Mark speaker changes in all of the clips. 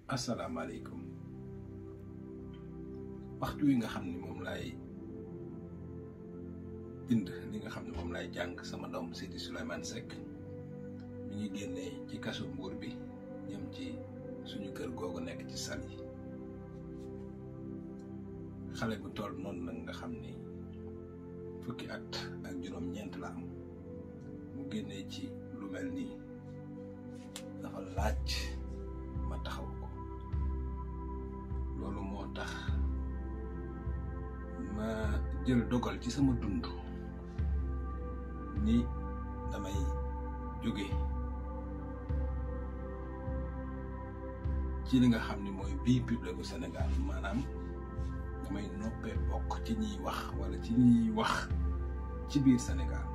Speaker 1: asalaamaaleykum waxtu wi nga xam ne moom laay bind li nga xam ne moom laay jàng sama doom Sidi Souleymane Seck mi ngi génnee ci kasu Mbuur bi ñëm ci suñu kër googu nekk ci Saly xale bu toll noonu nag nga xam ni fukki at ak juróom-ñeent la am mu génnee ci lu mel nii dafa laaj ma taxaw ko loolu moo tax ma jël dogal ci sama dund ni damay jóge ci li nga xam ni mooy vie publique bu Sénégal maanaam damay noppee bokk ci ñiy wax wala ci ñiy wax ci biir Sénégal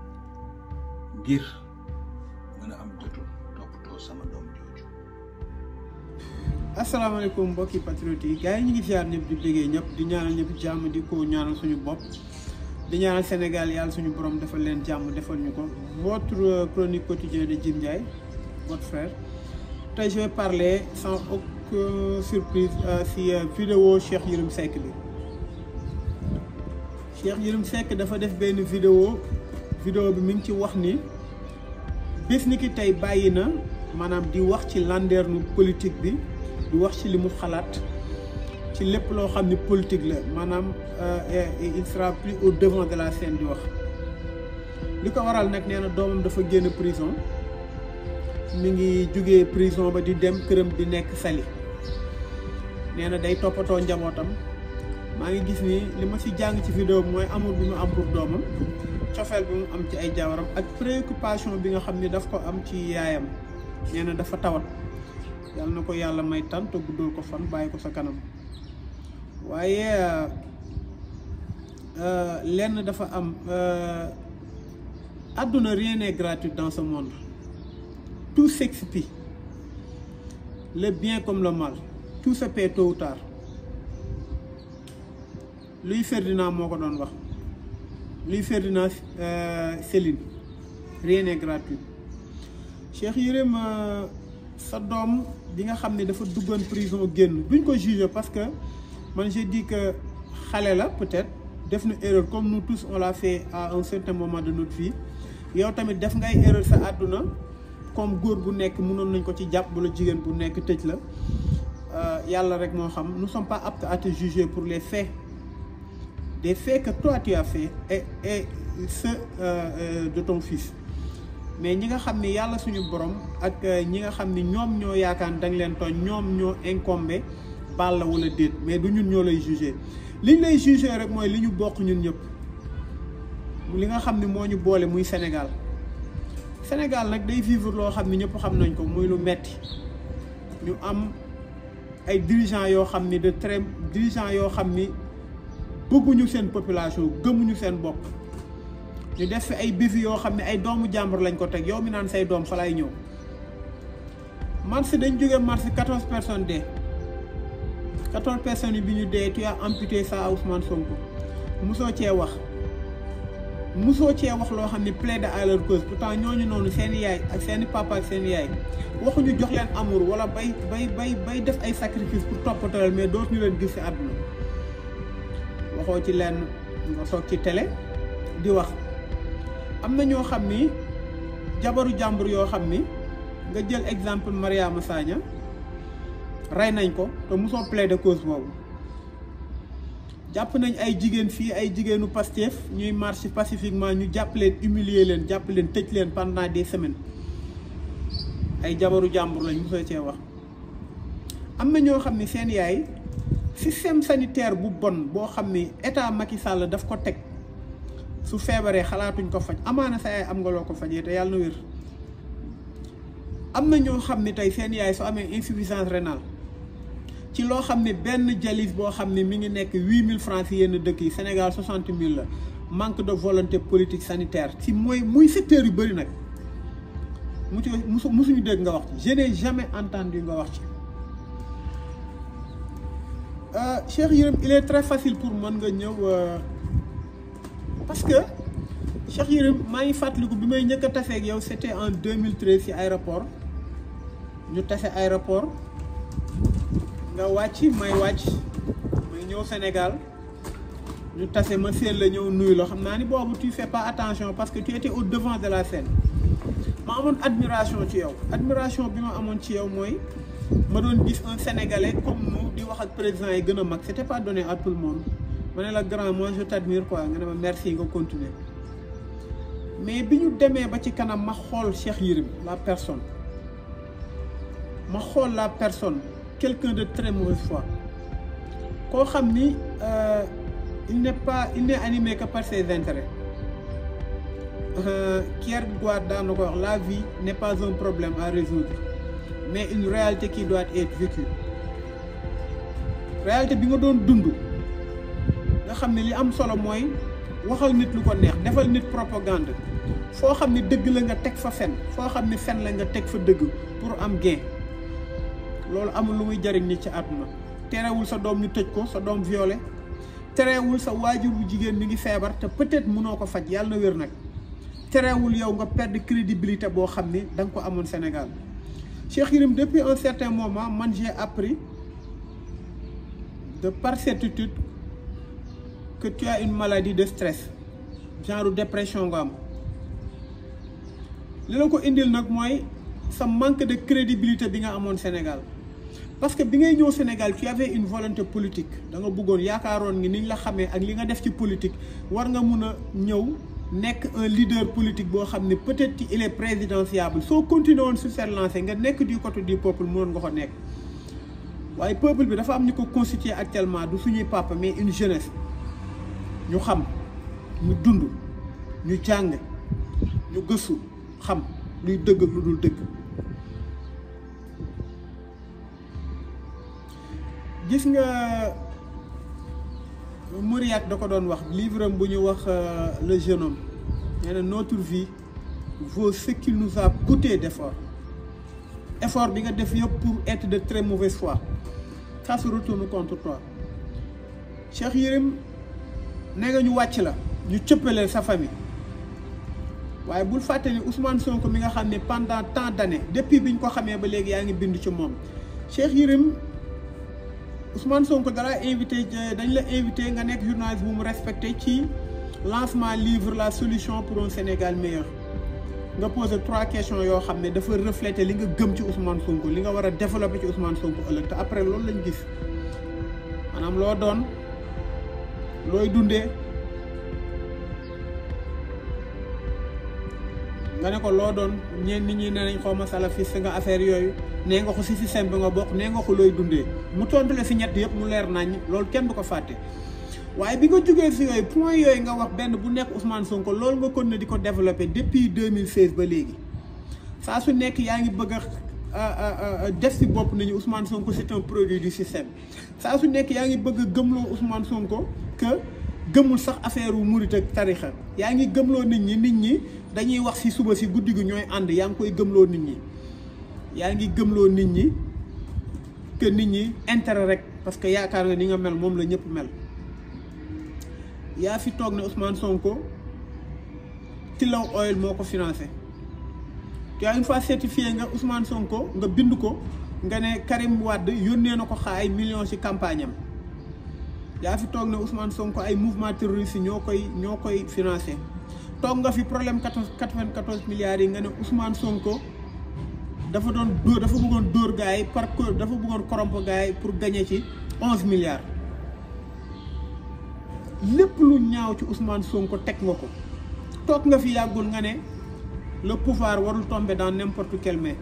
Speaker 1: ngir mën a am jotu toppatoo sama doom jooju.
Speaker 2: asalaamaaleykum mbokki patriote yi gars yi ñu ngi ziar ñëpp di déggee ñëpp di ñaanal ñëpp jàmm di ko ñaanal suñu bopp di ñaanal Sénégal yàlla suñu borom defal leen jàmm defal ñu ko. Votre chronique quotidienne de Jim Ndiaye votre frère tey je vais parler sans aucune surprise si vidéo Cheikh Yérim Seck bi. Cheikh Yérim Seck dafa def benn vidéo bi mi ngi ci wax ni bés ni ki tey bàyyi na maanaam di wax ci landernu politique bi di wax ci li mu xalaat ci lépp loo xam ni politique la maanaam il sera plus au devant de la scène di wax. li ko waral nag nee na doomam dafa génn prison mi ngi jugee prison ba di dem këram di nekk Saly nee na day toppatoo njabootam. maa ngi gis ni li ma ci jàng ci vidéo bi mooy amour bi mu am pour doomam cofeel bi mu am ci ay jabaram ak préoccupation bi nga xam ni daf ko am ci yaayam nee na dafa tawat yàlla na ko yàlla may tan te guddal ko fan bàyyi ko sa kanam waaye lenn dafa am àdduna rien n'est gratuit dans ce monde tout s'expie le bien comme le mal tout se paie tôt ou tard. Louis Ferdinand moo ko doon wax Louis Ferdinand Céline rien n'est gratuit. Cheikh Yérim sa doom bi nga xam ne dafa duggoon prison génn duñ ko juger parce que man j'ai dit que xale la peut-être def na erreur comme nous tous on l'a fait à un certain moment de notre vie yow tamit def ngay erreur sa àdduna comme góor bu nekk mënoon nañ ko ci jàpp bu la jigéen bu nekk tëj la yàlla rek moo xam nous sommes pas aptes à te juger pour les faits. Des faits que toi tu as fait et ceux de ton fils mais ñi nga xam ni yàlla suñu borom ak ñi nga xam ni ñoom ñoo yaakaar da nga leen tooñ ñoom ñoo incombé baal la wala déet mais du ñun ñoo lay jugé liñ lay jugé rek mooy li ñu bokk ñun ñëpp li nga xam ni moo ñu boole muy Sénégal nag day vivre loo xam ni ñëpp xam nañ ko muy lu metti ñu am ay dirigeants yoo xam ni dirigeants yoo xam ni bëgguñu seen population gëmuñu seen bopp ñu def fi ay béfi yoo xam ne ay doomu jàmbur lañ ko teg yow mi naan say doom fa lay ñëw mars dañ jógee mars 14 personnes dee 14 personnes yi bi ñu dee tu as amputé ça à Ousmane Sonko musoo cee wax loo xam ne plaide à leur cause pourtant ñooñu noonu seen yaay ak seen papa ak seen yaay waxuñu jox leen amour wala bay def ay sacrifice pour toppatoo mais dootuñu leen gis ci àdduna waxoo ci lenn nga toog ci télé di wax am na ñoo xam ni jabaru jàmbur yoo xam ni nga jël exemple Mariama Sagna rey nañ ko te mosoo plaider cause boobu jàpp nañ ay jigéen fii ay jigéenu Pastef ñuy marche pacifiquement ñu jàpp leen humilier leen jàpp leen tëj leen pendant des semaines ay jabaru jàmbur lañ mosoo cee wax am na ñoo xam ni seen yaay système sanitaire bu bon boo xam ni état Macky Sall daf ko teg su feebaree xalaatuñ ko faj amaana sa yaay am nga loo ko fajee te yàlla na wér am na ñoo xam ni tey seen yaay su amee insuffisance rénale ci loo xam ne benn dialyse boo xam ne mi ngi nekk 8000 francs ci yenn dëkk yi Sénégal 60 000 la manque de volonté politique sanitaire ci muy secteur yu bëri nag musuñu dégg nga wax ci je n'ai jamais entendu nga wax ci. Cheikh Yérim il est très facile pour mën nga ñëw parce que Cheikh Yérim maa ngi fàttaliku bi may njëkk a tase ak yow c'était en 2013 ci aéroport ñu tase aéroport nga wàcc may wàcc may ñëw Sénégal ñu tase ma seen la ñëw nuyu la xam naa ni boobu tu fais pas attention parce que tu étais au devant de la scène ma amoon admiration ci yow admiration bi ma amoon ci yow mooy ma doon gis un Sénégalais comme nous di wax ak président yi gën a mag c'était pas donné à tout le monde ma ne la grand moi je t'admire quoi nga ne ma merci nga continuer mais bi ñu demee ba ci kanam ma xool Cheikh Yérim la personne quelqu'un de très mauvaise foi koo xam ni il n'est animé que par ses intérêts Kierkegaard daan na ko wax la vie n'est pas un problème à résoudre mais une réalité qui doit être vécue réalité bi nga doon dund nga xam ne li am solo mooy waxal nit lu ko neex defal nit propagande foo xam ne dëgg la nga teg fa fen foo xam ne fen la nga teg fa dëgg pour am gain loolu amul lu muy jariñ nit ci àdduna terewul sa doom ñu tëj ko sa doom violé terewul sa waajur bu jigéen mi ngi feebar te peut-être mënoo ko faj yàlla na wér nag terewul yow nga perdre crédibilité boo xam ni da nga ko amoon Sénégal Cheikh Yérim depuis un certain moment man j'ai appris de par certitude que tu as une maladie de stress genre dépression nga am li la ko indil nag mooy sa manque de crédibilité bi nga amoon Sénégal parce que bi ngay ñëw Sénégal tu avais une volonté politique da nga bëggoon yaakaaroon ngi ni ñu la xamee ak li nga def ci politique war nga mun a ñëw nekk un leader politique boo xam ne peut-être il est présidentiable soo continué woon sur cette lancée nga nekk du côté du peuple mënoon nga ko nekk waaye peuple bi dafa am ñu ko constitué actuellement du suñuy papa mais une jeunesse ñu xam ñu dund ñu jàng ñu gëstu xam luy dëgg ak lu dul dëgg gis nga Mauriac da ko doon wax livre am bu ñu wax le jeune homme nee na notre vie vaut ce qu'il nous a coûté d'effort effort bi nga def yëpp pour être de très mauvaise foi ça se retourne contre toi Cheikh Yérim nee nga ñu wàcc la ñu cëppale sa famille waaye bul fàtte ni Ousmane Sonko mi nga xam ne pendant tant d'années depuis bi ñu ko xamee ba léegi yaa ngi bind ci moom Cheikh Yérim Ousmane Sonko dara invité dañ la invité nga nekk journaliste bu mu respecté ci lancement livre la solution pour un Sénégal meilleur nga posé 3 questions yoo xam ne dafa refléter li nga gëm ci Ousmane Sonko li nga war a développer ci Ousmane Sonko ëllëg te après loolu lañ gis maanaam loo doon looy dundee nga ne ko loo doon ñeen nit ñi nee nañ xaw ma salafiste nga affaire yooyu nee nga ko si système bi nga bokk nee nga ko looy dundee mu tontu la si ñett yëpp mu leer nañ loolu kenn du ko fàtte waaye bi nga jógee si yooyu point yooyu nga wax benn bu nekk Ousmane Sonko loolu nga kon ne di ko développé depuis 2016 ba léegi saa su nekk yaa ngi bëgg a def si bopp nañu Ousmane Sonko c'est un produit du système saa su nekk yaa ngi bëgg a gëmloo Ousmane Sonko que gëmul sax affaire wu murit ak tarixa yaa ngi gëmloo nit ñi dañuy wax si suba si guddi gi ñooy ànd yaa ngi koy gëmloo nit ñi yaa ngi gëmloo nit ñi que nit ñi intérêt rek parce que yaakaar nga ni nga mel moom la ñëpp mel yaa fi toog ne Ousmane Sonko Tilaw Oil moo ko financé tu as une fois certifié nga Ousmane Sonko nga bind ko nga ne Karim Wade yónnee na ko ay millions ci campagne am yaa fi toog ne Ousmane Sonko ay mouvement terroriste ñoo koy financé toog nga fi problème 94 milliards yi nga ne Ousmane Sonko dafa bëggoon dóor gars yi dafa bëggoon corrompre gars yi pour gagner ci 11 milliards lépp lu ñaaw ci Ousmane Sonko teg nga ko toog nga fi yàggul nga ne le pouvoir warul tomber dans n'importe quelle main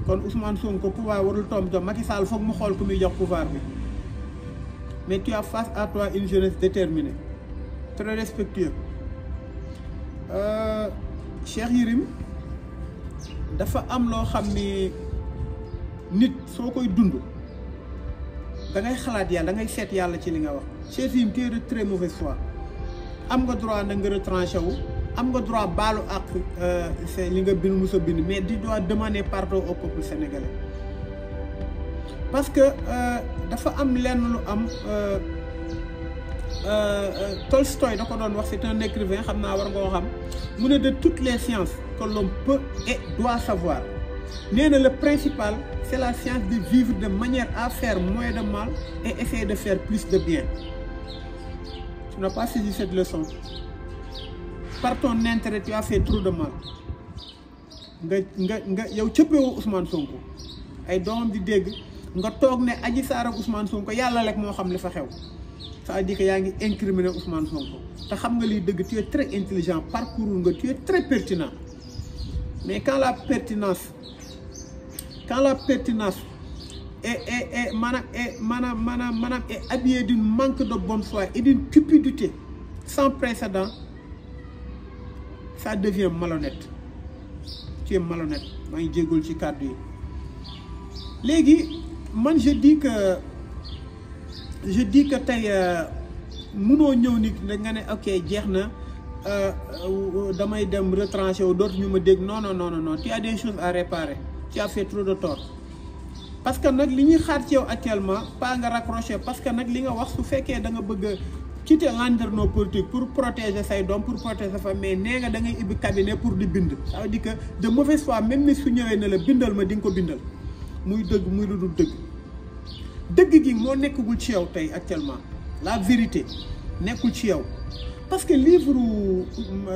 Speaker 2: kon Ousmane Sonko pouvoir warul tomber Macky Sall foog mu xool ku muy jox pouvoir bi mais tu as face à toi une jeunesse déterminée très respectueux Cheikh Yérim dafa am loo xam ni nit soo koy dund da ngay xalaat yàlla da ngay seet yàlla ci li nga wax Cheikh Yérim tu es de très mauvaise foi am nga droit na nga retranché wu am nga droit baalu ak c'est li nga bind musa bind mais tu dois demander pardon au peuple sénégalais parce que dafa am lenn lu am Tolstoï da ko doon wax c'est un écrivain xam naa war nga ko xam mu ne de toutes les sciences que l'homme peut et doit savoir nee na le principal c'est la science de vivre de manière à faire moins de mal et essayer de faire plus de bien. Tu n'as pas saisi cette leçon. Par ton intérêt tu as fait trop de mal. nga yow cëppeewoo Ousmane Sonko ay doomam di dégg nga toog ne Adji Sarr ak Ousmane Sonko yàlla rek moo xam li fa xew. Ça veut dire que yaa ngi incriminer Ousmane Sonko te xam nga liy dëgg tu es très intelligent parcours nga tu es très pertinent mais quand la pertinence est habillée d'un manque de bonne foi et d'une cupidité sans précédent, ça devient malhonnête. Tu es malhonnête. maa ngi jégalu ci kàddu yi léegi man je dis que tey munoo ñëw nit nga ne ok jeex na damay dem retranché wu dootu ñu ma dégg non tu as des choses à réparer. Tu as fait trop de tort parce que nag li ñuy xaar ci yow actuellement pas nga raccrocher parce que nag li nga wax su fekkee da nga bëgg a quitter landerneau politique pour protéger say doom pour protéger sa famille mais nee nga da ngay ibbi cabinet pour di bind. Ça veut dire que de mauvaise foi même ni su ñëwee ne la bindal ma di nga ko bindal muy dëgg muy lu dul dëgg gi moo nekkagul ci yow tey actuellement la vérité nekkul ci yow parce que livre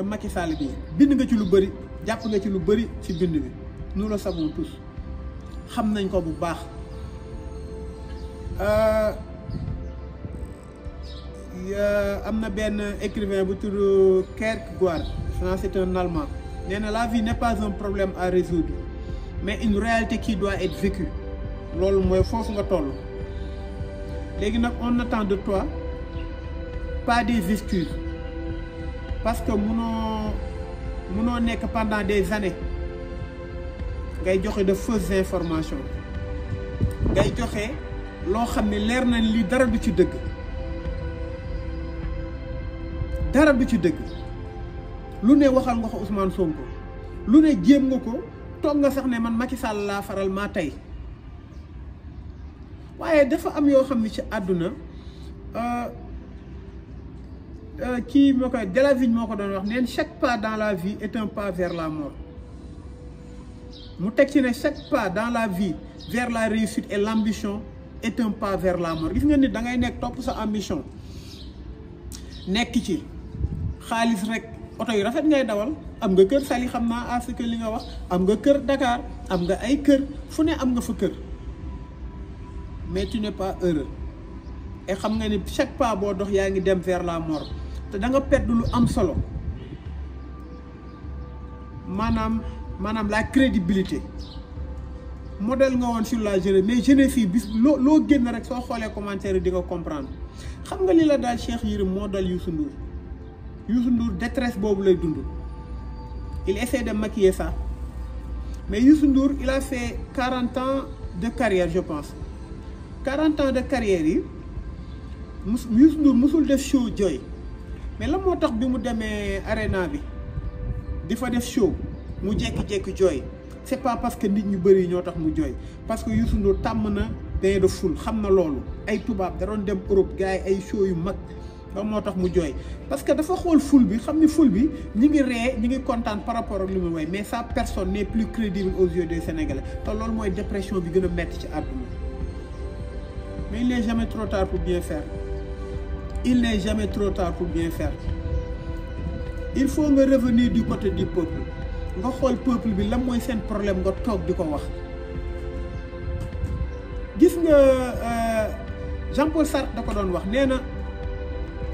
Speaker 2: Macky Sall bi bind nga ci lu bëri jàpp nga ci lu bëri ci bind bi. Nous le savons tous xam nañ ko bu baax am na benn écrivain bu tudd Kierkegaard c'est un Allemand nee na la vie n'est pas un problème à résoudre mais une réalité qui doit être vécue loolu mooy foofu nga toll léegi nag on attend de toi pas des excuses parce que munoo nekk pendant des années ngay joxe de fausses informations ngay joxe loo xam ne leer nañ li dara du ci dëgg lu ne waxal nga ko Ousmane Sonko lu ne jéem nga ko toog nga sax ne man Macky Sall laa faral maa tey waaye dafa am yoo xam ne ci àdduna kii moo koy Delavigne moo ko doon wax neen chaque pas dans la vie est un pas vers la mort. mu teg ci ne chaque pas dans la vie vers la réussite et l'ambition est un pas vers la mort gis nga nit da ngay nekk topp sa ambition nekk ci xaalis rek oto yu rafet ngay dawal am nga kër Saly xam naa à ce que li nga wax am nga kër Dakar am nga ay kër fu ne am nga fa kër mais tu n'es pas heureux et xam nga ni chaque pas boo dox yaa ngi dem vers la mort te da nga perdre lu am solo maanaam la crédibilité modèle nga woon sur la jeunesse mais jeunesse fii bis loo génn rek soo xoolee commentaire yi di nga comprendre xam nga li la daal Cheikh Yérim moo dal Youssou Ndour détresse boobu lay dund il essaie de maquiller ça mais Youssou Ndour il a fait 40 ans de carrière je pense 40 ans de carrière yi Youssou Ndour musul def show jooy mais la moo tax bi mu demee arena bi di fa def show mu jékki-jékki jooy c'est pas parce que nit ñu bëri ñoo tax mu jooy parce que Youssou Ndour tàmm na bain de foule xam na loolu ay tubaab da doon dem Europe gars yi ay show yu mag ba moo tax mu jooy parce que dafa xool foule bi xam ni foule bi ñi ngi ree ñi ngi kontaan par rapport ak li muy woy mais sa personne n'est plus crédible aux yeux des Sénégalais te loolu mooy dépression bi gën a metti ci àdduna mais il n'est jamais trop tard pour bien faire il faut nga revenir du côté du peuple nga xool peuple bi lan mooy seen problème nga toog di ko wax gis nga Jean-Paul Sartre da ko doon wax nee na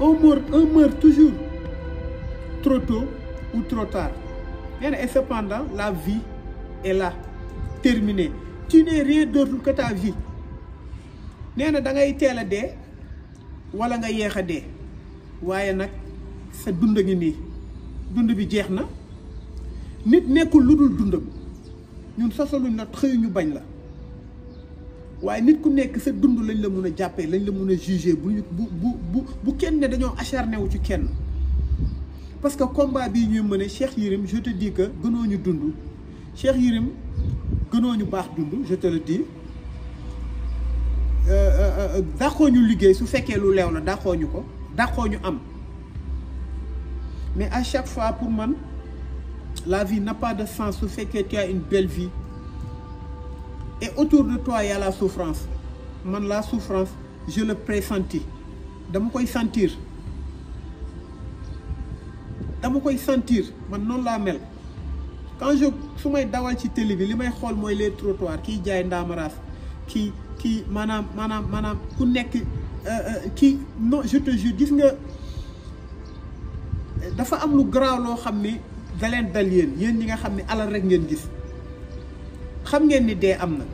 Speaker 2: on meurt toujours trop tôt ou trop tard nee na et cependant la vie est là terminée tu n'es rien d'autre que ta vie nee na da ngay teel a dee wala nga yéex a dee waaye nag sa dund ngi nii dund bi jeex na nit nekkul lu dul dundam ñun sosaluñ la xëy ñu bañ la waaye nit ku nekk sa dund lañ la mun a jàppee lañ la mun a juger bu kenn ne dañoo acharné wu ci kenn parce que combat bii ñuy mëne Cheikh Yérim je te dis que gënoo ñu dund Cheikh Yérim gënoo ñu baax dund je te le dis dàqoo ñu liggéey su fekkee lu leew la dàqoo ñu ko dàqoo ñu am mais à chaque fois pour man la vie n'a pas de sens su fekkee tu as une belle vie et autour de toi il y a la souffrance man la souffrance je le pressentis dama koy sentir man noonu laa mel quand su may dawal ci télé bi li may xool mooy les trottoirs kiy jaay ndaamaraas kii maanaam ku nekk kii non je te jure gis nga dafa am lu garaaw loo xam ni da leen dal yéen ñi nga xam ne alal rek ngeen gis xam ngeen ni dee am na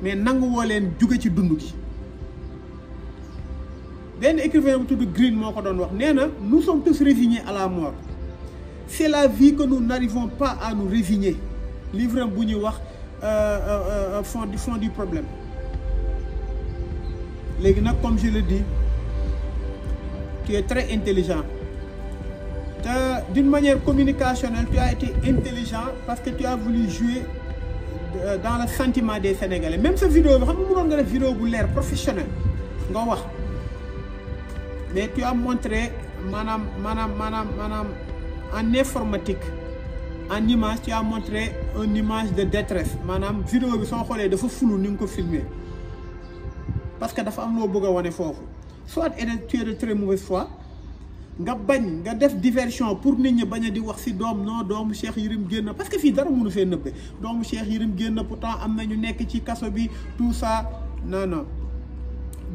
Speaker 2: mais nangu woo leen jóge ci dund gi benn écrivain bu tudd Green moo ko doon wax nee na nous sommes tous résignés à la mort c'est la vie que nous n'arrivons pas à nous résigner livre bu ñuy wax fond du problème léegi nag comme je le dis tu es très intelligent te d'une manière communicationnelle tu as été intelligent parce que tu as voulu jouer dans le sentiment des Sénégalais même sa vidéo bi xam nga mënoon nga def vidéo bu leer professionnel nga wax mais tu as montré maanaam en informatique en image tu as montré une image de détresse maanaam vidéo bi soo xoolee dafa flou ni nga ko filmer parce que dafa am loo bëgg a wane foofu soit tu es de très mauvaise foi nga bañ nga def diversion pour nit ñi bañ a di wax ci doomu Cheikh Yérim génn parce que fii dara mënu fee nëbbe doomu Cheikh Yérim génn pourtant am na ñu nekk ci kaso bi tout ça non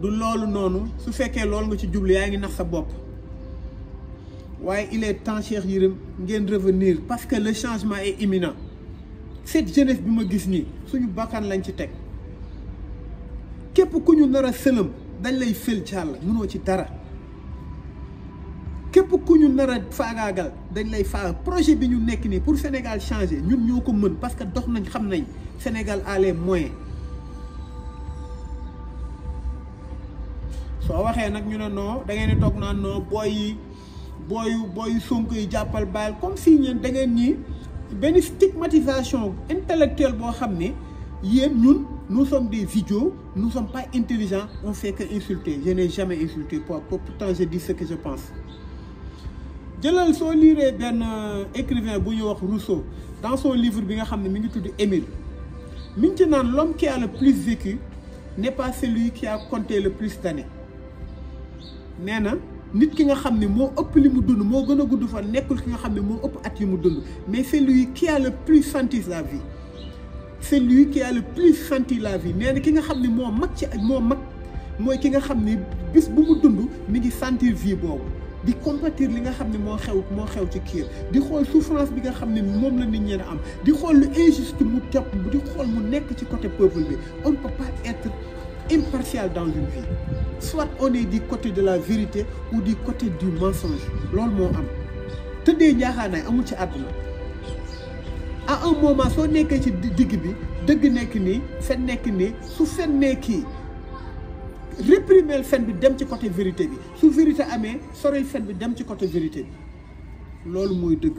Speaker 2: du loolu noonu su fekkee loolu nga ci jublu yaa ngi nax sa bopp waaye il est temps Cheikh Yérim ngeen revenir parce que le changement est imminent cette jeunesse bi ma gis nii suñu bakkan lañ ci teg képp ku ñu nar a sëlëm dañ lay fël ci àll mënoo ci dara képp ku ñu nar a faagaagal dañ lay faaga projet bi ñu nekk nii pour Sénégal changer ñun ñoo ko mën parce que dox nañ xam nañ Sénégal a les moyens soo waxee nag ñu ne non da ngeen di toog naan non booyu Sonko yi jàppal baal comme si ñeen da ngeen ñi benn stigmatisation intellectuelle boo xam ne yéen ñun nous sommes des idiots nous sommes pas intelligents on fait que insulter je n'ai jamais insulté pourtant je dis ce que je pense jëlal soo liiree benn écrivain bu ñuy wax Rousseau dans son livre bi nga xam ne mi ngi tudd Émile mi ngi ci naan l'homme qui a le plus vécu n'est pas celui qui a compté le plus d'années nee na nit ki nga xam ne moo ëpp li mu dund moo gën a gudd fan nekkul ki nga xam ne moo ëpp at yi mu dund mais c'est lui qui a le plus senti la vie c'est lui qui a le plus senti la vie nee na ki nga xam ne moo mag mooy ki nga xam ne bis bu mu dund mi ngi sentir vie boobu di compatir li nga xam ne moo xew ci kii di xool souffrance bi nga xam ne moom la nit ñi am di xool lu injuste mu topp di xool mu nekk ci côté peuple bi on ne peut pas être impartial dans une vie soit on est du côté de la vérité ou du côté du mensonge loolu moo am tëddee njaaxaanaay amul ci àdduna à un moment soo nekkee ci digg bi dëgg nekk nii fen nekk nii su fen nekkii réprimer fen bi dem ci côté vérité bi su vérité amee soril fen bi dem ci côté vérité bi loolu mooy dëgg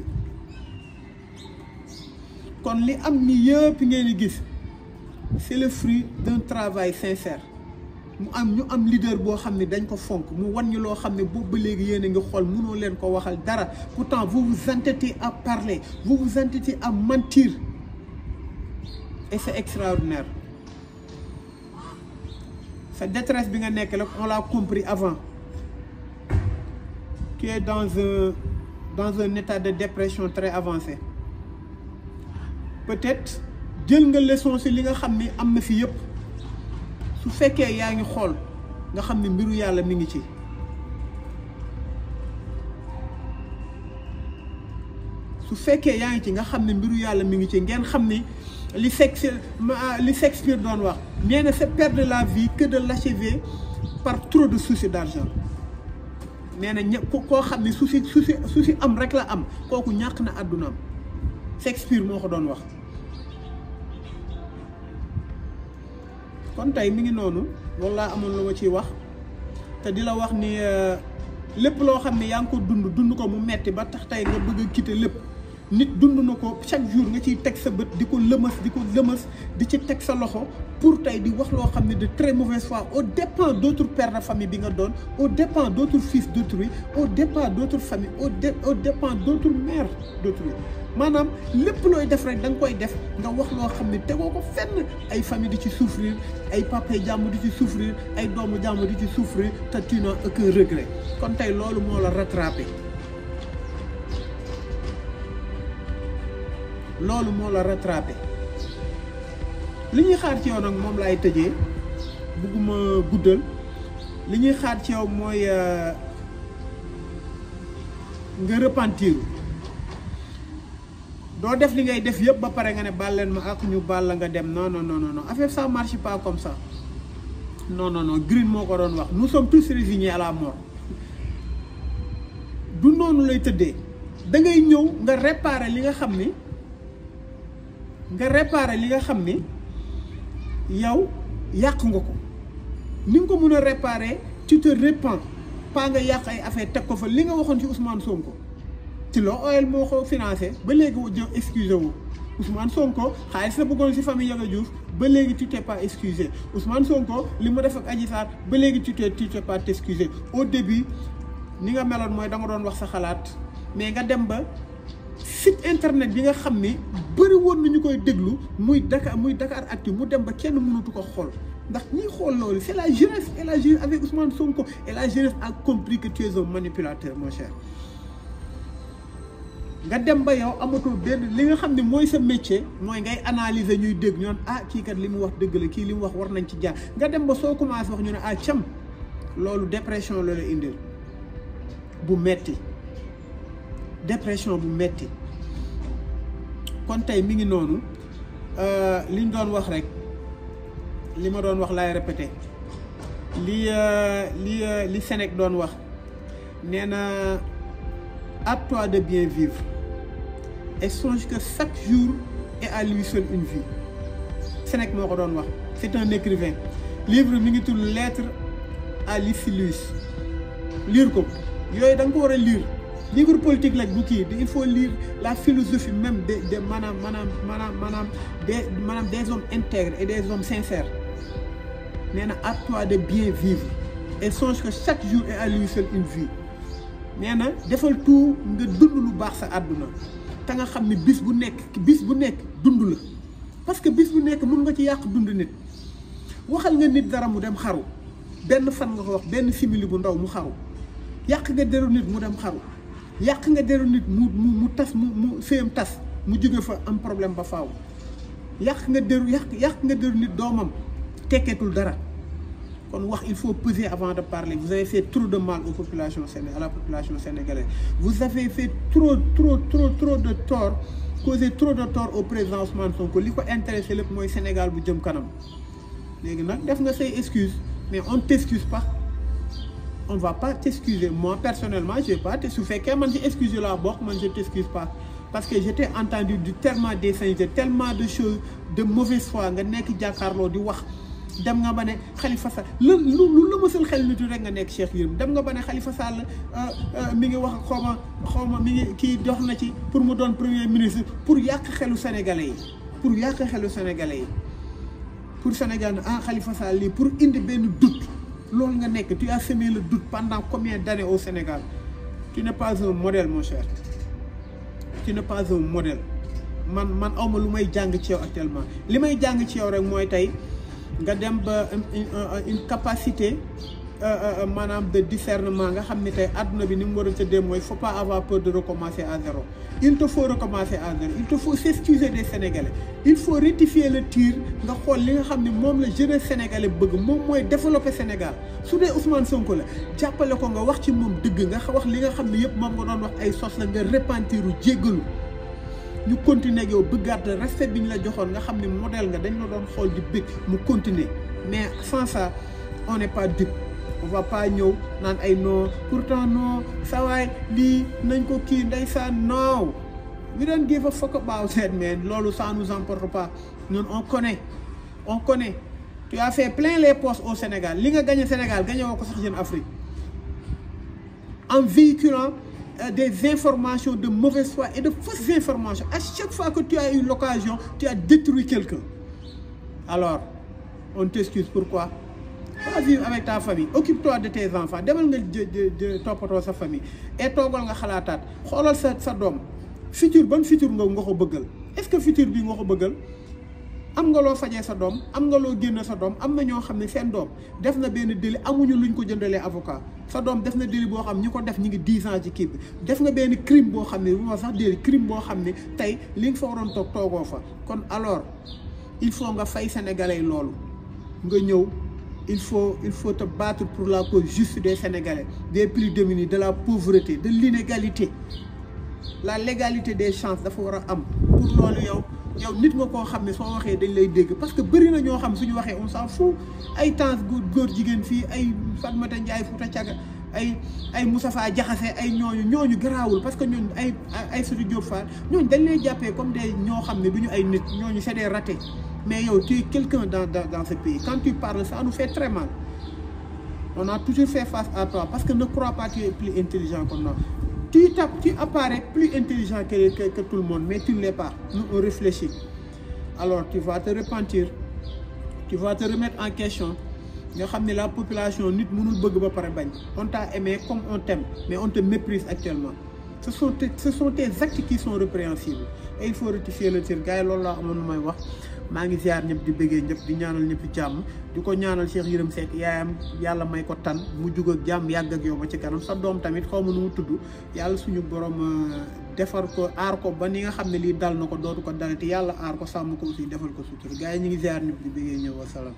Speaker 2: kon li am ni yëpp ngeen di gis c'est le fruit d'un travail sincère ñu am leader boo xam ne dañ ko fonk mu wan ñu loo xam ne boobu ba léegi yéen a ngi xool mënoo leen ko waxal dara pourtant vous vous entêtez à parler vous vous entêtez à mentir et c'est extraordinaire sa détresse bi nga nekk la on l'a compris avant tu es dans un état de dépression très avancé peut-être jël nga leçon ci li nga xam ni am na fi yëpp su fekkee yaa ngi xool nga xam ne mbiru yàlla mi ngi ci su fekkee yaa ngi ci nga xam ne mbiru yàlla mi ngi ci ngeen xam ni li Shakespeare doon wax nee na c'est perdre la vie que de l'achever par trop de soucis d'argent nee na koo xam ne souci am rek la am kooku ñàkk na àddunaam Shakespeare moo ko doon wax kon tey mi ngi noonu loolu laa amoon lu ma ciy wax te di la wax ni lépp loo xam ne yaa ngi ko dund ko mu metti ba tax tey nga bëgg a quitter lépp nit dund na ko chaque jour nga ciy teg sa bët di ko lëmas di ci teg sa loxo pour tey di wax loo xam ne de très mauvaise foi au dépens d'autres pères de famille bi nga doon au dépens d'autres fils d'autrui au dépens d'autres familles au dépens d'autres mères d'autrui maanaam lépp looy def rek da nga koy def nga wax loo xam ne tegoo ko fenn ay famille di ci souffrir ay papa jàmm di ci souffrir ay doomu jàmm di ci souffrir te tu n'as aucun regret kon tey loolu moo la rattrapé li ñuy xaar ci yow nag moom laay tëjee bugguma guddal li ñuy xaar ci yow mooy nga repentir doo def li ngay def yëpp ba pare nga ne baal leen ma ak ñu baal la nga dem non affaire ça marche pas comme ça non Green moo ko doon wax nous sommes tous résignés à la mort du noonu lay tëddee da ngay ñëw nga réparer li nga xam ni yow yàq nga ko ni nga ko mën a réparer tu te repens pas nga yàq ay affaire teg ko fa li nga waxoon ci Ousmane Sonko ci loo OL moo ko financé ba léegi jë excusé wu Ousmane Sonko xaalis la bëggoon ci famille Yaga Diouf ba léegi tu t'es pas excusé Ousmane Sonko li mu def ak Adji Sarr ba léegi tu t'es pas excusé au début ni nga meloon mooy da nga doon wax sa xalaat mais nga dem ba site internet bi nga xam ni bëri woon nañu koy déglu muy Dakaractu mu dem ba kenn mënatu ko xool ndax ñiy xool loolu c'est la jeunesse et la jeunesse avec Ousmane Sonko et la jeunesse a compris que tu es un manipulateur mon cher nga dem ba yow amatoo benn li nga xam ne mooy sa métier mooy ngay analyser ñuy dégg ñu naan kii kat li mu wax dëgg la kii li mu wax war nañ ci jaar nga dem ba soo commencé wax ñu ne cam loolu dépression la la indil bu metti dépression bu metti kon tey mi ngi noonu liñ doon wax rek li ma doon wax laay répété li Sénégal doon wax nee na à toi de bien vivre et songe que chaque jour est à lui seul une vie Sénégal moo ko doon wax c'est un écrivain livre mi ngi tudd Lettre à Lucilius lire ko yooyu da nga ko war a lire livre politique la bu kii il faut lire la philosophie même des hommes intègres et des hommes sincères nee na à toi de bien vivre et songe que chaque jour est à lui seul une vie nee na defal tout nga dund lu baax sa àdduna te nga xam ne bis bu nekk dund la parce que bis bu nekk mun nga ci yàq dund nit waxal nga nit dara mu dem xaru benn fan nga ko wax benn simili bu ndaw mu xaru yàq nga deru nit mu dem xaru yàq nga deru nit mu tas mu féem tas mu jóge fa am problème ba faaw yàq nga deru nit doomam tekketul dara kon wax il faut peser avant de parler vous avez fait trop de mal aux populations à la population sénégalaise vous avez fait trop de tort causé trop de tort au président Ousmane Sonko li ko intéressé lépp mooy Sénégal bu jëm kanam léegi nag def nga say excuse mais on t'excuse pas on va pas t'excuser moi personnellement je vais pas te su fekkee man ci excuse laa bokk man je t'excuse pas parce que j'étais entendu du tellement d'insincérité tellement de choses de mauvaise foi nga nekk jàkkaarloo di wax dem nga ba ne Khalifa Sall lu la mësal xel nitu rek nga nekk Cheikh Yérim dem nga ba ne Khalifa Sall mi ngi wax xaw ma mi ngi kii dox na ci pour mu doon premier ministre pour yàq xelu sénégalais yi pour Sénégal Khalifa Sall lii pour indi benn doute loolu nga nekk tu as semé le doute pendant combien d'années au Sénégal tu n'es pas un modèle mon cher tu n'es pas un modèle man awma lu may jàng ci yow actuellement li may jàng ci yow rek mooy tey nga dem ba une capacité maanaam de discernement nga xam ne tey àdduna bi ni mu war a tëddee mooy faut pas avoir peur de recommencer à zéro il te faut recommencer à zéro il te faut s'excuser des Sénégalais il faut rectifier le tir nga xool li nga xam ne moom la jeunesse sénégalais bëgg moom mooy développer Sénégal su dee Ousmane Sonko la jàppale ko nga wax ci moom dëgg nga wax li nga xam ne yëpp moom nga doon wax ay sos la nga repentiru jéggalu ñu continuer ak yow bëggaat respect bi ñu la joxoon nga xam ne modèle nga dañ la doon xool di bëgg mu continuer mais sans ça on n'est pas dupe on va pas ñëw naan ay non pourtant non sa waay lii nañ ko kii ndeysaan non we don't give a fuck about that man loolu ça nous importe pas ñun on connaît tu as fait plein les postes au Sénégal li nga gagné Sénégal gagné woo ko sax Jeune Afrique en véhiculant des informations de mauvaise foi et de fausses informations. À chaque fois que tu as eu l'occasion, tu as détruit quelqu'un. Alors, on t'excuse. Pourquoi? Va vivre avec ta famille. Occupe-toi de tes enfants. Demal nga toppatoo sa famille. Et toogal nga xalaataat. Xoolal sa doom. Futur ban futur nga ko bëggal. Est-ce que futur bi nga ko bëggal? Am nga loo fajee sa doom, am nga loo génn sa doom, am na ñoo xam ne seen doom def na benn délit amuñu luñ ko jëndalee avocat. Sa doom def na délit boo xam ñi ko def ñi ngi 10 ans ci kii bi. Def nga benn crime boo xam ne bu ma sax délit crime boo xam ne tey li nga fa waroon toogoo fa. Kon alors il faut nga fay sénégalais loolu nga ñëw. Il faut te battre pour la cause juste des Sénégalais, des plus démunis, de la pauvreté, de l'inégalité. La légalité des chances dafa war a am pour loolu yow nit nga koo xam ne soo waxee dañ lay dégg parce que bëri na ñoo xam suñu waxee on s'en fout ay temps góor jigéen fii ay Fatmata Ndiaye Fouta Thiaga ay Moustapha Diakhaté ay ñooñu garaawul parce que ñooñu ay Sidi Diop Fall ñooñu dañ lay jàppee comme des ñoo xam ne du ñu ay nit ñooñu c'est des ratés. Mais yow, tu es quelqu'un dans ce pays. Quand tu parles, ça nous fait très mal. On a toujours fait face à toi parce que ne crois pas que tu es plus intelligent que nous. Tu apparais plus intelligent que tout le monde, mais tu ne l'es pas. Nous, on réfléchit. Alors, tu vas te repentir. Tu vas te remettre en question. La population, on t'a aimé comme on t'aime, mais on te méprise actuellement. Ce sont tes actes qui sont répréhensibles. Et il faut rectifier le tir. maa ngi ziar ñëpp di bëggee ñëpp di ñaanal ñëpp jàmm di ko ñaanal Cheikh Yérim Seck yaayam yàlla may ko tan mu jug ak jàmm yàgg ak yow ba ci kanam sa doom tamit xaw ma nu mu tudd yàlla suñu borom defar ko aar ko ba ni nga xam ne lii dal na ko dootu ko dalati yàlla aar ko sàmm ko aussi defal ko sutur gars yi ñu ngi ziar ñëpp di bëggee ñëw wa salaam